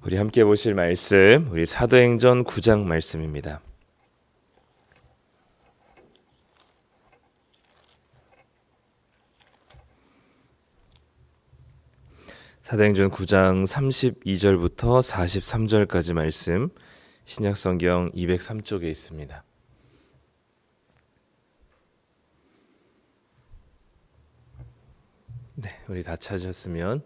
우리 함께 보실 말씀, 우리 사도행전 9장 말씀입니다. 사도행전 9장 32절부터 43절까지 말씀, 신약성경 203쪽에 있습니다. 네, 우리 다 찾으셨으면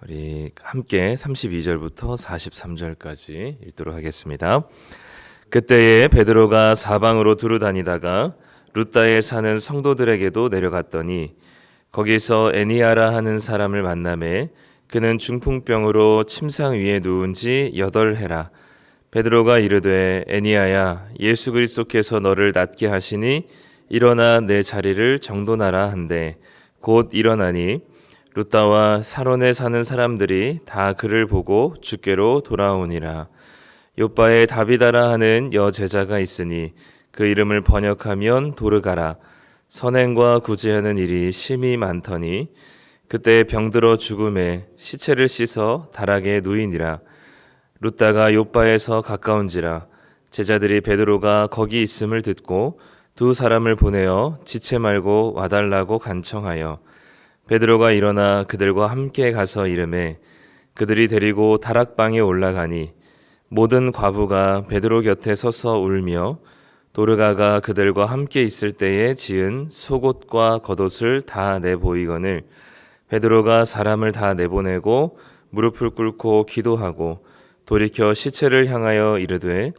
우리 함께 32절부터 43절까지 읽도록 하겠습니다. 그때에 베드로가 사방으로 두루 다니다가 룻다에 사는 성도들에게도 내려갔더니 거기서 에니아라 하는 사람을 만나매 그는 중풍병으로 침상 위에 누운 지 8해라. 베드로가 이르되 에니아야 예수 그리스도께서 너를 낫게 하시니 일어나 내 자리를 정돈하라 한데 곧 일어나니 룻다와 사론에 사는 사람들이 다 그를 보고 주께로 돌아오니라. 요바에 다비다라 하는 여제자가 있으니 그 이름을 번역하면 도르가라. 선행과 구제하는 일이 심히 많더니 그때 병들어 죽음에 시체를 씻어 다락에 누이니라. 룻다가 요바에서 가까운지라. 제자들이 베드로가 거기 있음을 듣고 두 사람을 보내어 지체 말고 와달라고 간청하여 베드로가 일어나 그들과 함께 가서 이르매 그들이 데리고 다락방에 올라가니 모든 과부가 베드로 곁에 서서 울며 도르가가 그들과 함께 있을 때에 지은 속옷과 겉옷을 다 내보이거늘 베드로가 사람을 다 내보내고 무릎을 꿇고 기도하고 돌이켜 시체를 향하여 이르되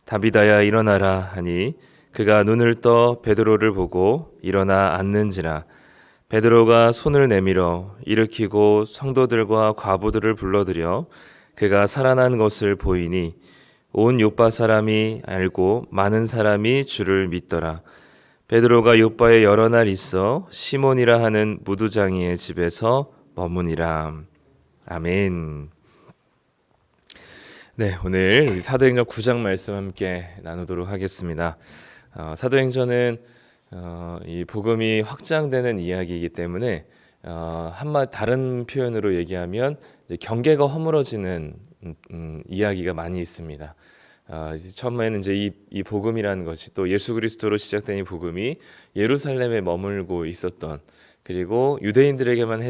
다비다야 일어나라 하니 그가 눈을 떠 베드로를 보고 일어나 앉는지라. 베드로가 손을 내밀어 일으키고 성도들과 과부들을 불러들여 그가 살아난 것을 보이니 온 요빠 사람이 알고 많은 사람이 주를 믿더라. 베드로가 요빠에 여러 날 있어 시몬이라 하는 무두장이의 집에서 머무니라. 아멘. 네, 오늘 사도행전 9장 말씀 함께 나누도록 하겠습니다. 사도행전은 이 복음이 확장되는 이야기이기 때문에 한마디 다른 표현으로 얘기하면 이제 경계가 허물어지는 이야기가 많이 있습니다. 처음에는 이제 이 복음이라는 것이 또 예수 그리스도로 시작된 이 복음이 예루살렘에 머물고 있었던, 그리고 유대인들에게만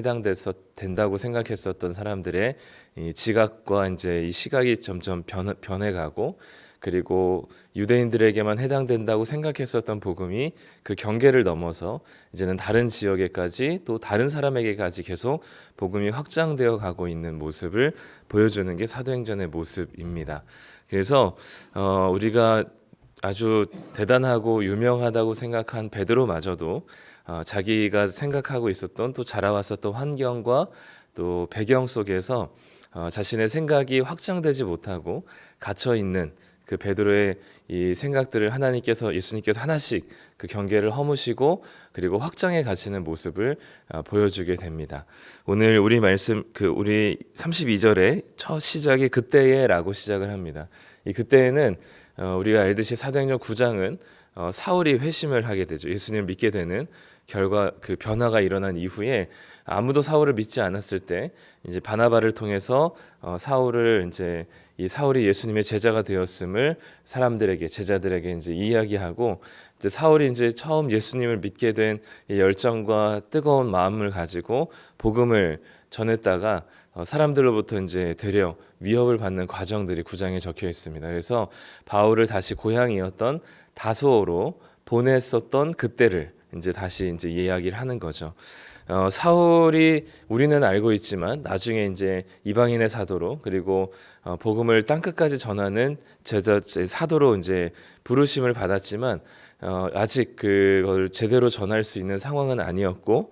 된다고 생각했었던 사람들의 이 지각과 이제 이 시각이 점점 변해가고, 그리고 유대인들에게만 해당된다고 생각했었던 복음이 그 경계를 넘어서 이제는 다른 지역에까지 또 다른 사람에게까지 계속 복음이 확장되어 가고 있는 모습을 보여주는 게 사도행전의 모습입니다. 그래서 우리가 아주 대단하고 유명하다고 생각한 베드로마저도 자기가 생각하고 있었던 또 자라왔었던 환경과 또 배경 속에서 자신의 생각이 확장되지 못하고 갇혀 있는 그 베드로의 이 생각들을 예수님께서 하나씩 그 경계를 허무시고 그리고 확장해 가시는 모습을 보여주게 됩니다. 오늘 우리 말씀 우리 32절의 첫 시작이 그때에라고 시작을 합니다. 이 그때에는 우리가 알듯이 사도행전 9장은 사울이 회심을 하게 되죠. 예수님을 믿게 되는 결과, 그 변화가 일어난 이후에 아무도 사울을 믿지 않았을 때 이제 바나바를 통해서 사울을 이제 이 사울이 예수님의 제자가 되었음을 제자들에게 이제 이야기하고, 이제 사울이 이제 처음 예수님을 믿게 된 이 열정과 뜨거운 마음을 가지고 복음을 전했다가 사람들로부터 이제 되려 위협을 받는 과정들이 9장에 적혀 있습니다. 그래서 바울을 다시 고향이었던 다소로 보냈었던 그때를 이제 다시 이제 이야기를 하는 거죠. 사울이 우리는 알고 있지만 나중에 이제 이방인의 사도로, 그리고 복음을 땅끝까지 전하는 사도로 이제 부르심을 받았지만 아직 그걸 제대로 전할 수 있는 상황은 아니었고,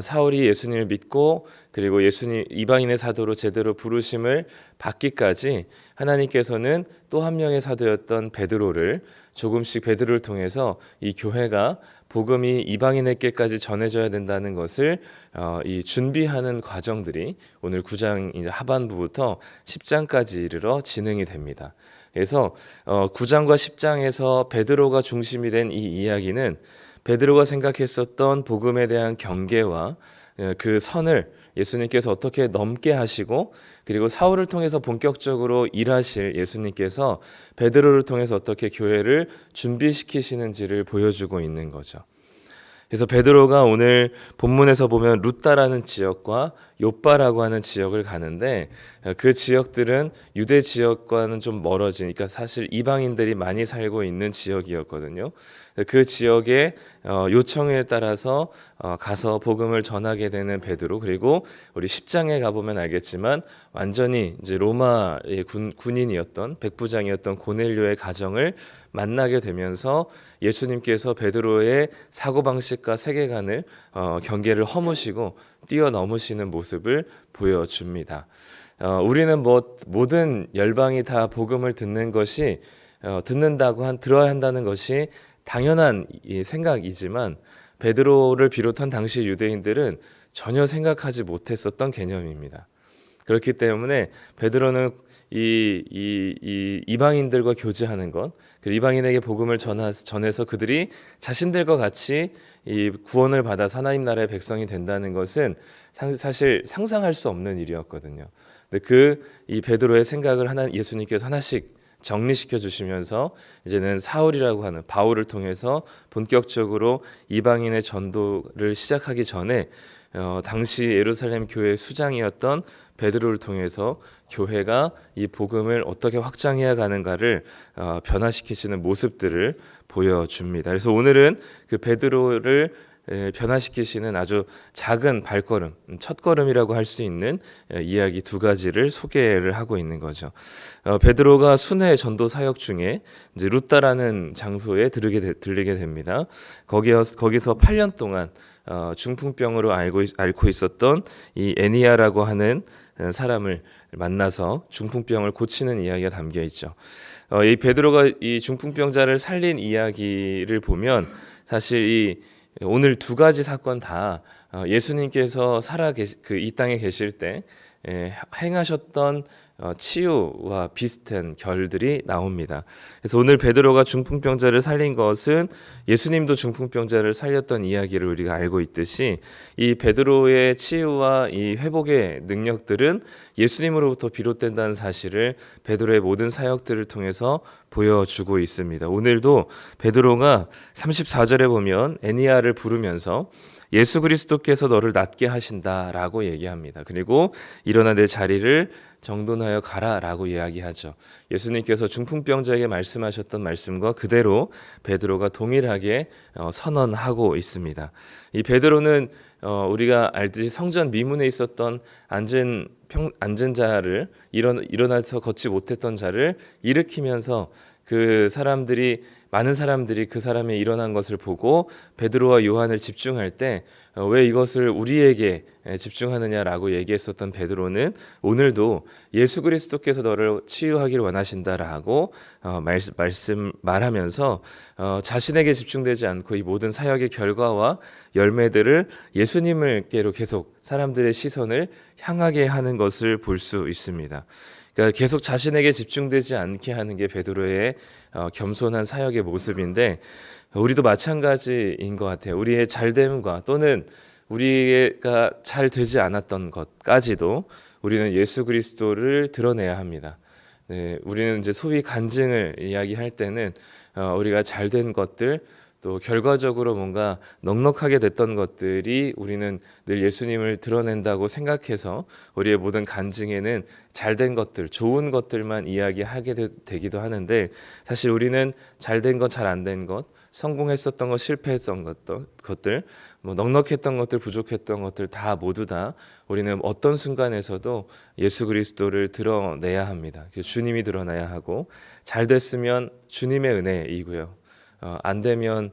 사울이 예수님을 믿고 그리고 이방인의 사도로 제대로 부르심을 받기까지 하나님께서는 또 한 명의 사도였던 베드로를 조금씩 베드로를 통해서 이 교회가 복음이 이방인에게까지 전해져야 된다는 것을 이 준비하는 과정들이 오늘 9장 이제 하반부부터 10장까지 이르러 진행이 됩니다. 그래서 9장과 10장에서 베드로가 중심이 된 이 이야기는 베드로가 생각했었던 복음에 대한 경계와 그 선을 예수님께서 어떻게 넘게 하시고, 그리고 사울을 통해서 본격적으로 일하실 예수님께서 베드로를 통해서 어떻게 교회를 준비시키시는지를 보여주고 있는 거죠. 그래서 베드로가 오늘 본문에서 보면 루다라는 지역과 요빠라고 하는 지역을 가는데, 그 지역들은 유대 지역과는 좀 멀어지니까 사실 이방인들이 많이 살고 있는 지역이었거든요. 그 지역의 요청에 따라서 가서 복음을 전하게 되는 베드로, 그리고 우리 10장에 가보면 알겠지만 완전히 이제 로마의 군인이었던 백부장이었던 고넬료의 가정을 만나게 되면서 예수님께서 베드로의 사고방식과 세계관을 경계를 허무시고 뛰어넘으시는 모습을 보여줍니다. 우리는 모든 열방이 다 복음을 듣는 것이 들어야 한다는 것이 당연한 생각이지만, 베드로를 비롯한 당시 유대인들은 전혀 생각하지 못했었던 개념입니다. 그렇기 때문에 베드로는 이 이방인들과 교제하는 것, 그리고 이방인에게 복음을 전해서 그들이 자신들과 같이 이 구원을 받아서 하나님 나라의 백성이 된다는 것은 사실 상상할 수 없는 일이었거든요. 근데 이 베드로의 생각을 예수님께서 하나씩 정리시켜 주시면서 이제는 사울이라고 하는 바울을 통해서 본격적으로 이방인의 전도를 시작하기 전에 당시 예루살렘 교회의 수장이었던 베드로를 통해서 교회가 이 복음을 어떻게 확장해야 가는가를 변화시키시는 모습들을 보여줍니다. 그래서 오늘은 그 베드로를 변화시키시는 아주 작은 발걸음, 첫걸음이라고 할 수 있는 이야기 두 가지를 소개를 하고 있는 거죠. 베드로가 순회 전도 사역 중에 이제 루다라는 장소에 들리게 됩니다. 거기서 8년 동안 중풍병으로 앓고 있었던 이 애니야라고 하는 사람을 만나서 중풍병을 고치는 이야기가 담겨 있죠. 이 베드로가 이 중풍병자를 살린 이야기를 보면 사실 오늘 두 가지 사건 다 예수님께서 이 땅에 계실 때 행하셨던 치유와 비슷한 결들이 나옵니다. 그래서 오늘 베드로가 중풍병자를 살린 것은 예수님도 중풍병자를 살렸던 이야기를 우리가 알고 있듯이, 이 베드로의 치유와 이 회복의 능력들은 예수님으로부터 비롯된다는 사실을 베드로의 모든 사역들을 통해서 보여주고 있습니다. 오늘도 베드로가 34절에 보면 애니야를 부르면서 예수 그리스도께서 너를 낫게 하신다라고 얘기합니다. 그리고 일어나 내 자리를 정돈하여 가라라고 이야기하죠. 예수님께서 중풍병자에게 말씀하셨던 말씀과 그대로 베드로가 동일하게 선언하고 있습니다. 이 베드로는 우리가 알듯이 성전 미문에 있었던 앉은 자를 일어나서 걷지 못했던 자를 일으키면서 많은 사람들이 그 사람이 일어난 것을 보고 베드로와 요한을 집중할 때 왜 이것을 우리에게 집중하느냐라고 얘기했었던 베드로는 오늘도 예수 그리스도께서 너를 치유하기를 원하신다라고 말하면서 자신에게 집중되지 않고 이 모든 사역의 결과와 열매들을 예수님께로 계속 사람들의 시선을 향하게 하는 것을 볼 수 있습니다. 그러니까 계속 자신에게 집중되지 않게 하는 게 베드로의 겸손한 사역의 모습인데, 우리도 마찬가지인 것 같아요. 우리의 잘됨과 또는 우리가 잘 되지 않았던 것까지도 우리는 예수 그리스도를 드러내야 합니다. 네, 우리는 이제 소위 간증을 이야기할 때는 우리가 잘된 것들, 또 결과적으로 뭔가 넉넉하게 됐던 것들이 우리는 늘 예수님을 드러낸다고 생각해서 우리의 모든 간증에는 잘된 것들, 좋은 것들만 이야기하게 되기도 하는데, 사실 우리는 잘된 것, 잘 안 된 것, 성공했었던 것, 실패했던 것들, 넉넉했던 것들, 부족했던 것들 모두 다 우리는 어떤 순간에서도 예수 그리스도를 드러내야 합니다. 주님이 드러나야 하고, 잘 됐으면 주님의 은혜이고요. 안 되면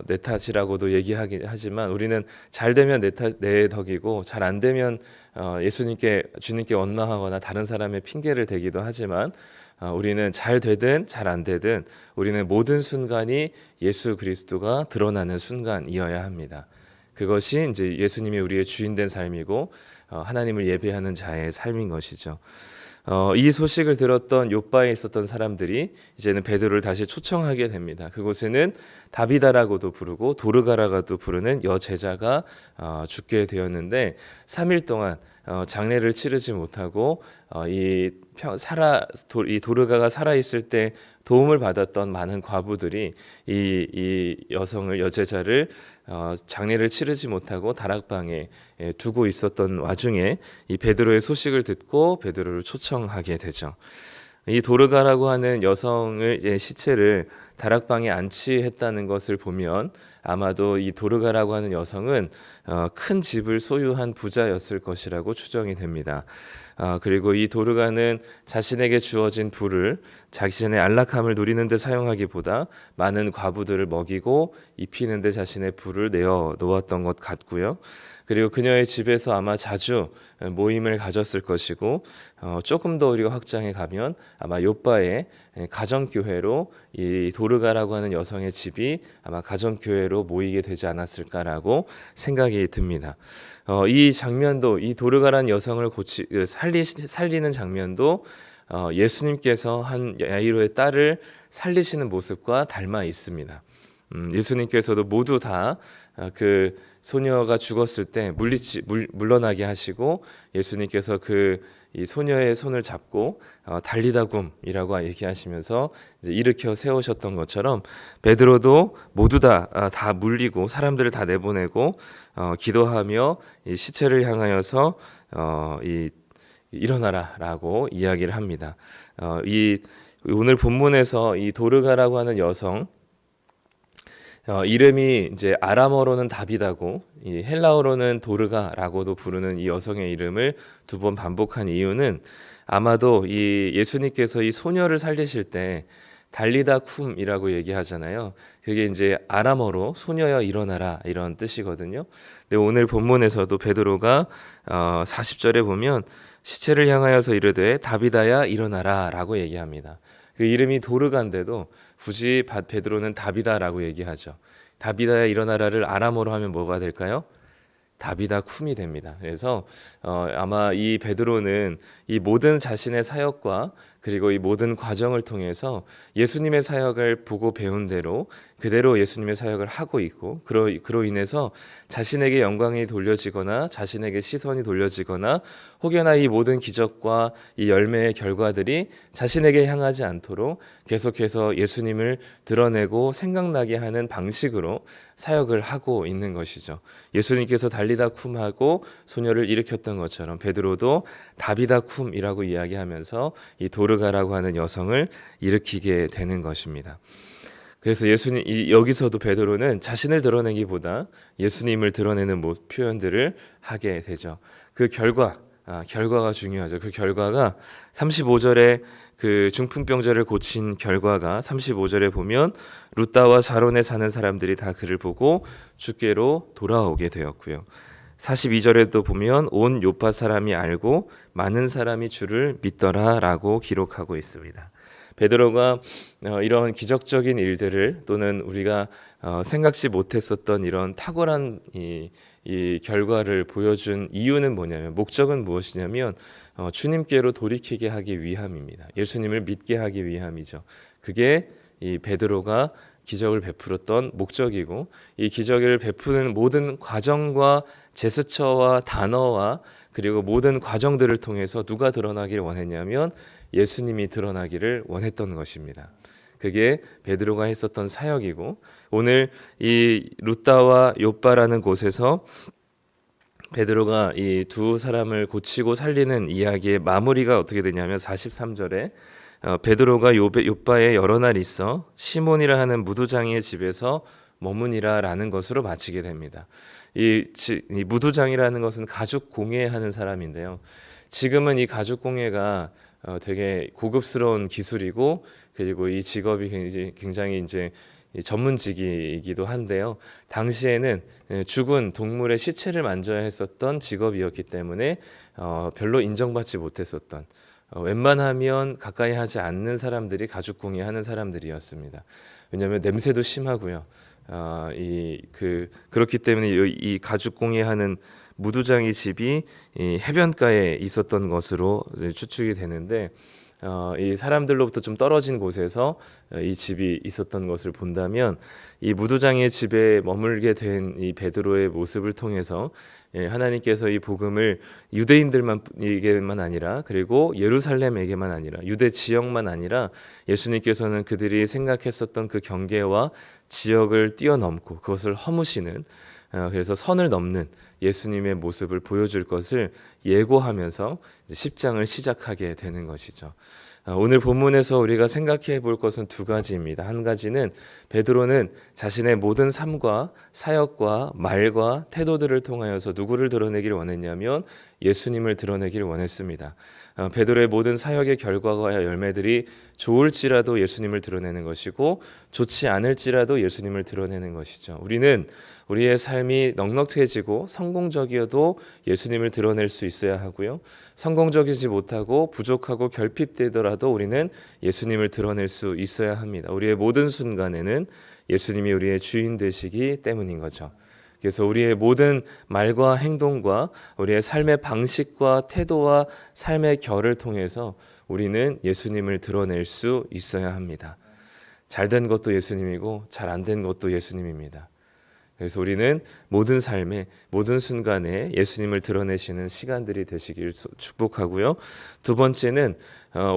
내 탓이라고도 얘기하긴 하지만, 우리는 잘 되면 내 덕이고 잘 안 되면 주님께 원망하거나 다른 사람의 핑계를 대기도 하지만, 우리는 잘 되든 잘 안 되든 우리는 모든 순간이 예수 그리스도가 드러나는 순간이어야 합니다. 그것이 이제 예수님이 우리의 주인된 삶이고 하나님을 예배하는 자의 삶인 것이죠. 이 소식을 들었던 욥바에 있었던 사람들이 이제는 베드로를 다시 초청하게 됩니다. 그곳에는 다비다라고도 부르고 도르가라고도 부르는 여제자가 죽게 되었는데 3일 동안 장례를 치르지 못하고 이 도르가가 살아 있을 때 도움을 받았던 많은 과부들이 이 여성을 여제자를 장례를 치르지 못하고 다락방에 두고 있었던 와중에 이 베드로의 소식을 듣고 베드로를 초청하게 되죠. 이 도르가라고 하는 여성의 시체를 다락방에 안치했다는 것을 보면 아마도 이 도르가라고 하는 여성은 큰 집을 소유한 부자였을 것이라고 추정이 됩니다. 그리고 이 도르가는 자신에게 주어진 부를 자신의 안락함을 누리는 데 사용하기보다 많은 과부들을 먹이고 입히는 데 자신의 부를 내어 놓았던 것 같고요. 그리고 그녀의 집에서 아마 자주 모임을 가졌을 것이고 조금 더 우리가 확장해 가면 아마 욥바의 가정교회로 이 도르가라고 하는 여성의 집이 아마 가정교회로 모이게 되지 않았을까라고 생각이 듭니다. 이 장면도 이 도르가라는 여성을 살리는 장면도 예수님께서 한 야이로의 딸을 살리시는 모습과 닮아 있습니다. 예수님께서도 모두 다 그 소녀가 죽었을 때 물러나게 하시고 예수님께서 이 소녀의 손을 잡고 달리다굼이라고 얘기하시면서 이제 일으켜 세우셨던 것처럼 베드로도 모두 다 물리고 사람들을 다 내보내고 기도하며 이 시체를 향하여서 일어나라라고 이야기를 합니다. 오늘 본문에서 이 도르가라고 하는 여성 이름이 이제 아람어로는 다비다고 이 헬라어로는 도르가라고도 부르는 이 여성의 이름을 2번 반복한 이유는 아마도 이 예수님께서 이 소녀를 살리실 때 달리다 쿰이라고 얘기하잖아요. 그게 이제 아람어로 소녀여 일어나라 이런 뜻이거든요. 근데 오늘 본문에서도 베드로가 40절에 보면 시체를 향하여서 이르되 다비다야 일어나라라고 얘기합니다. 그 이름이 도르가인데도 굳이 베드로는 다비다라고 얘기하죠. 다비다야 일어나라를 아람어로 하면 뭐가 될까요? 다비다 쿰이 됩니다. 그래서 아마 이 베드로는 이 모든 자신의 사역과 그리고 이 모든 과정을 통해서 예수님의 사역을 보고 배운 대로 그대로 예수님의 사역을 하고 있고 그로 인해서 자신에게 영광이 돌려지거나 자신에게 시선이 돌려지거나 혹여나 이 모든 기적과 이 열매의 결과들이 자신에게 향하지 않도록 계속해서 예수님을 드러내고 생각나게 하는 방식으로 사역을 하고 있는 것이죠. 예수님께서 달리다 쿰하고 소녀를 일으켰던 것처럼 베드로도 다비다 쿰이라고 이야기하면서 이 도르가라고 하는 여성을 일으키게 되는 것입니다. 그래서 여기서도 베드로는 자신을 드러내기보다 예수님을 드러내는 표현들을 하게 되죠. 그 결과가 중요하죠. 그 결과가 35절에 그 중풍병자를 고친 결과가 35절에 보면 루다와 사론에 사는 사람들이 다 그를 보고 주께로 돌아오게 되었고요. 42절에도 보면 온 요파 사람이 알고 많은 사람이 주를 믿더라라고 기록하고 있습니다. 베드로가 이런 기적적인 일들을 또는 우리가 생각지 못했었던 이런 탁월한 이 결과를 보여준 이유는 뭐냐면 목적은 무엇이냐면 주님께로 돌이키게 하기 위함입니다. 예수님을 믿게 하기 위함이죠. 그게 이 베드로가 기적을 베풀었던 목적이고 이 기적을 베푸는 모든 과정과 제스처와 단어와 그리고 모든 과정들을 통해서 누가 드러나기를 원했냐면 예수님이 드러나기를 원했던 것입니다. 그게 베드로가 했었던 사역이고 오늘 이 루다와 욥바라는 곳에서 베드로가 이 두 사람을 고치고 살리는 이야기의 마무리가 어떻게 되냐면 43절에 베드로가 욥바에 여러 날 있어 시몬이라 하는 무두장이의 집에서 머무니라라는 것으로 마치게 됩니다. 이 무두장이라는 것은 가죽 공예하는 사람인데요. 지금은 이 가죽 공예가 되게 고급스러운 기술이고 그리고 이 직업이 굉장히 이제 전문직이기도 한데요. 당시에는 죽은 동물의 시체를 만져야 했었던 직업이었기 때문에 별로 인정받지 못했었던 웬만하면 가까이 하지 않는 사람들이 가죽 공예하는 사람들이었습니다. 왜냐하면 냄새도 심하고요. 그렇기 때문에 이 가죽 공예하는 무두장의 집이 이 해변가에 있었던 것으로 추측이 되는데 이 사람들로부터 좀 떨어진 곳에서 이 집이 있었던 것을 본다면 이 무두장의 집에 머물게 된 이 베드로의 모습을 통해서 하나님께서 이 복음을 유대인들만에게만 아니라 그리고 예루살렘에게만 아니라 유대 지역만 아니라 예수님께서는 그들이 생각했었던 그 경계와 지역을 뛰어넘고 그것을 허무시는 그래서 선을 넘는 예수님의 모습을 보여줄 것을 예고하면서 10장을 시작하게 되는 것이죠. 오늘 본문에서 우리가 생각해 볼 것은 두 가지입니다. 한 가지는 베드로는 자신의 모든 삶과 사역과 말과 태도들을 통하여서 누구를 드러내기를 원했냐면 예수님을 드러내기를 원했습니다. 베드로의 모든 사역의 결과와 열매들이 좋을지라도 예수님을 드러내는 것이고 좋지 않을지라도 예수님을 드러내는 것이죠. 우리는 우리의 삶이 넉넉해지고 성공적이어도 예수님을 드러낼 수 있어야 하고요. 성공적이지 못하고 부족하고 결핍되더라도 우리는 예수님을 드러낼 수 있어야 합니다. 우리의 모든 순간에는 예수님이 우리의 주인 되시기 때문인 거죠. 그래서 우리의 모든 말과 행동과 우리의 삶의 방식과 태도와 삶의 결을 통해서 우리는 예수님을 드러낼 수 있어야 합니다. 잘된 것도 예수님이고 잘 안 된 것도 예수님입니다. 그래서 우리는 모든 삶의 모든 순간에 예수님을 드러내시는 시간들이 되시길 축복하고요. 두 번째는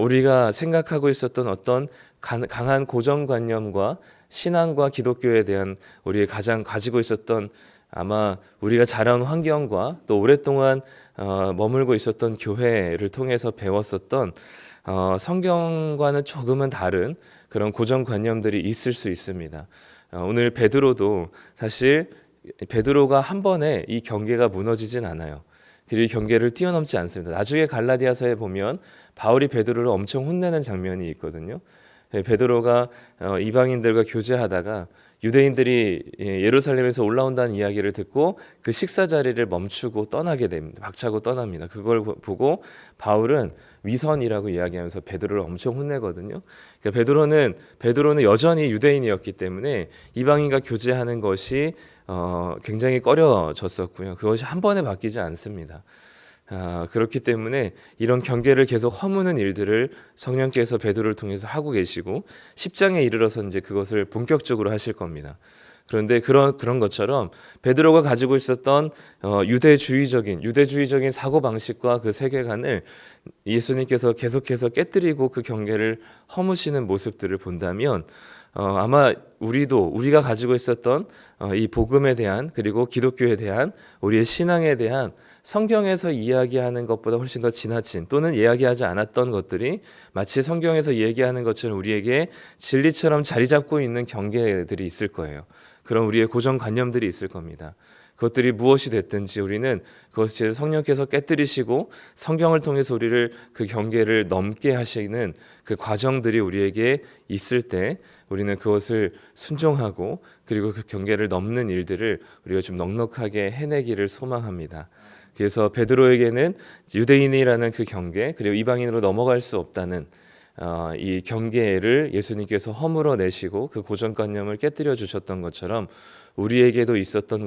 우리가 생각하고 있었던 어떤 강한 고정관념과 신앙과 기독교에 대한 우리가 가장 가지고 있었던 아마 우리가 자라온 환경과 또 오랫동안 머물고 있었던 교회를 통해서 배웠었던 성경과는 조금은 다른 그런 고정관념들이 있을 수 있습니다. 오늘 베드로도 사실 베드로가 한 번에 이 경계가 무너지진 않아요. 그리고 이 경계를 뛰어넘지 않습니다. 나중에 갈라디아서에 보면 바울이 베드로를 엄청 혼내는 장면이 있거든요. 베드로가 이방인들과 교제하다가 유대인들이 예루살렘에서 올라온다는 이야기를 듣고 그 식사 자리를 멈추고 떠나게 됩니다. 박차고 떠납니다. 그걸 보고 바울은 위선이라고 이야기하면서 베드로를 엄청 혼내거든요. 그러니까 베드로는 여전히 유대인이었기 때문에 이방인과 교제하는 것이 굉장히 꺼려졌었고요. 그것이 한 번에 바뀌지 않습니다. 그렇기 때문에 이런 경계를 계속 허무는 일들을 성령께서 베드로를 통해서 하고 계시고 10장에 이르러서 이제 그것을 본격적으로 하실 겁니다. 그런데 그런 것처럼 베드로가 가지고 있었던 유대주의적인 사고 방식과 그 세계관을 예수님께서 계속해서 깨뜨리고 그 경계를 허무시는 모습들을 본다면 아마 우리가 가지고 있었던 이 복음에 대한 그리고 기독교에 대한 우리의 신앙에 대한 성경에서 이야기하는 것보다 훨씬 더 지나친 또는 이야기하지 않았던 것들이 마치 성경에서 얘기하는 것처럼 우리에게 진리처럼 자리 잡고 있는 경계들이 있을 거예요. 그런 우리의 고정관념들이 있을 겁니다. 그것들이 무엇이 됐든지 우리는 그것을 성령께서 깨뜨리시고 성경을 통해서 우리를 그 경계를 넘게 하시는 그 과정들이 우리에게 있을 때 우리는 그것을 순종하고 그리고 그 경계를 넘는 일들을 우리가 좀 넉넉하게 해내기를 소망합니다. 그래서 베드로에게는 유대인이라는 그 경계 그리고 이방인으로 넘어갈 수 없다는 이 경계를 예수님께서 허물어 내시고 그 고정관념을 깨뜨려 주셨던 것처럼 우리에게도 있었던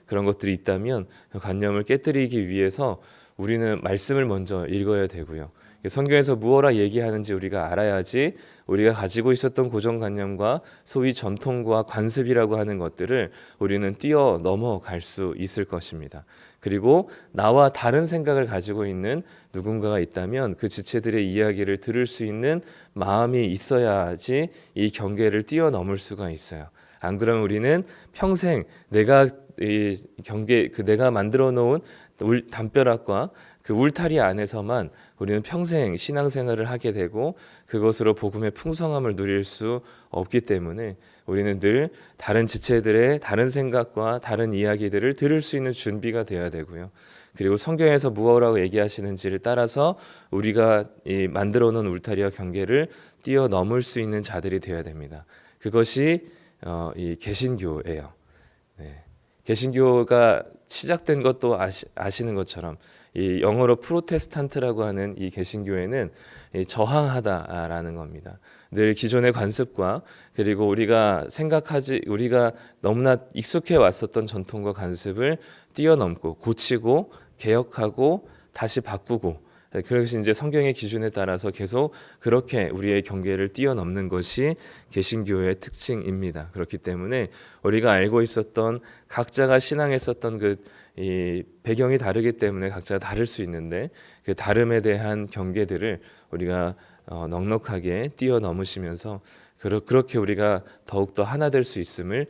그런 것들이 있다면 그 관념을 깨뜨리기 위해서 우리는 말씀을 먼저 읽어야 되고요. 성경에서 무엇라 얘기하는지 우리가 알아야지 우리가 가지고 있었던 고정관념과 소위 전통과 관습이라고 하는 것들을 우리는 뛰어 넘어갈 수 있을 것입니다. 그리고 나와 다른 생각을 가지고 있는 누군가가 있다면 그 지체들의 이야기를 들을 수 있는 마음이 있어야지 이 경계를 뛰어넘을 수가 있어요. 안 그러면 우리는 평생 내가 만들어 놓은 담벼락과 그 울타리 안에서만 우리는 평생 신앙생활을 하게 되고 그것으로 복음의 풍성함을 누릴 수 없기 때문에 우리는 늘 다른 지체들의 다른 생각과 다른 이야기들을 들을 수 있는 준비가 되어야 되고요. 그리고 성경에서 무엇이라고 얘기하시는지를 따라서 우리가 이 만들어 놓은 울타리와 경계를 뛰어넘을 수 있는 자들이 되어야 됩니다. 그것이 이 개신교예요. 네. 개신교가 시작된 것도 아시는 것처럼 이 영어로 프로테스탄트라고 하는 이 개신교회는 이 저항하다라는 겁니다. 늘 기존의 관습과 그리고 우리가 너무나 익숙해 왔었던 전통과 관습을 뛰어넘고 고치고 개혁하고 다시 바꾸고, 그것이 이제 성경의 기준에 따라서 계속 그렇게 우리의 경계를 뛰어넘는 것이 개신교의 특징입니다. 그렇기 때문에 우리가 알고 있었던 각자가 신앙했었던 이 배경이 다르기 때문에 각자가 다를 수 있는데, 그 다름에 대한 경계들을 우리가 넉넉하게 뛰어넘으시면서 그렇게 우리가 더욱더 하나 될 수 있음을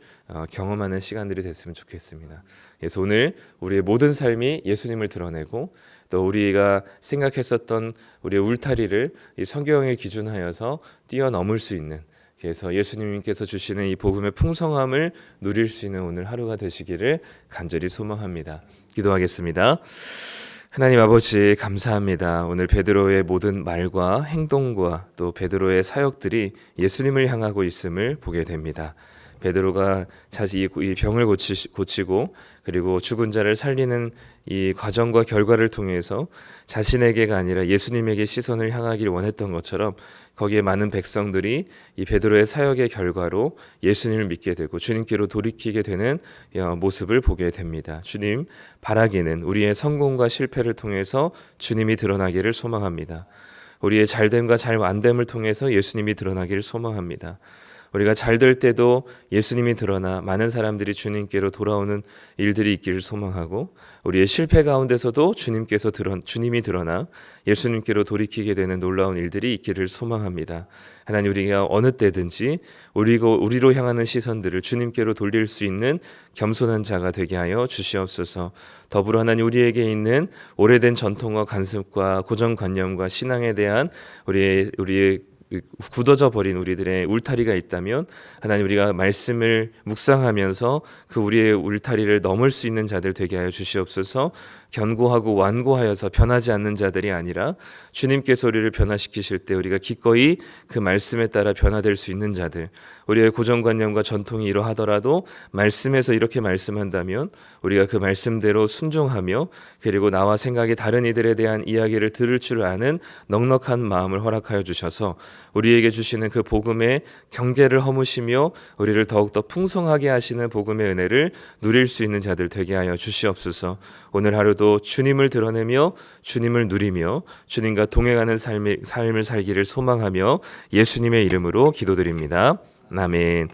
경험하는 시간들이 됐으면 좋겠습니다. 그래서 오늘 우리의 모든 삶이 예수님을 드러내고, 또 우리가 생각했었던 우리의 울타리를 이 성경을 기준하여서 뛰어넘을 수 있는, 그래서 예수님께서 주시는 이 복음의 풍성함을 누릴 수 있는 오늘 하루가 되시기를 간절히 소망합니다. 기도하겠습니다. 하나님 아버지, 감사합니다. 오늘 베드로의 모든 말과 행동과 또 베드로의 사역들이 예수님을 향하고 있음을 보게 됩니다. 베드로가 자신이 이 병을 고치고 그리고 죽은 자를 살리는 이 과정과 결과를 통해서 자신에게가 아니라 예수님에게 시선을 향하길 원했던 것처럼, 거기에 많은 백성들이 이 베드로의 사역의 결과로 예수님을 믿게 되고 주님께로 돌이키게 되는 모습을 보게 됩니다. 주님, 바라기는 우리의 성공과 실패를 통해서 주님이 드러나기를 소망합니다. 우리의 잘됨과 잘 안됨을 통해서 예수님이 드러나기를 소망합니다. 우리가 잘 될 때도 예수님이 드러나 많은 사람들이 주님께로 돌아오는 일들이 있기를 소망하고, 우리의 실패 가운데서도 주님이 드러나 예수님께로 돌이키게 되는 놀라운 일들이 있기를 소망합니다. 하나님, 우리가 어느 때든지 우리로 향하는 시선들을 주님께로 돌릴 수 있는 겸손한 자가 되게 하여 주시옵소서. 더불어 하나님, 우리에게 있는 오래된 전통과 관습과 고정관념과 신앙에 대한 우리의 굳어져 버린 우리들의 울타리가 있다면, 하나님, 우리가 말씀을 묵상하면서 그 우리의 울타리를 넘을 수 있는 자들 되게 하여 주시옵소서. 견고하고 완고하여서 변하지 않는 자들이 아니라 주님께서 우리를 변화시키실 때 우리가 기꺼이 그 말씀에 따라 변화될 수 있는 자들, 우리의 고정관념과 전통이 이러하더라도 말씀에서 이렇게 말씀한다면 우리가 그 말씀대로 순종하며, 그리고 나와 생각이 다른 이들에 대한 이야기를 들을 줄 아는 넉넉한 마음을 허락하여 주셔서 우리에게 주시는 그 복음의 경계를 허무시며 우리를 더욱더 풍성하게 하시는 복음의 은혜를 누릴 수 있는 자들 되게 하여 주시옵소서. 오늘 하루도 주님을 드러내며 주님을 누리며 주님과 동행하는 삶을 살기를 소망하며 예수님의 이름으로 기도드립니다. 아멘.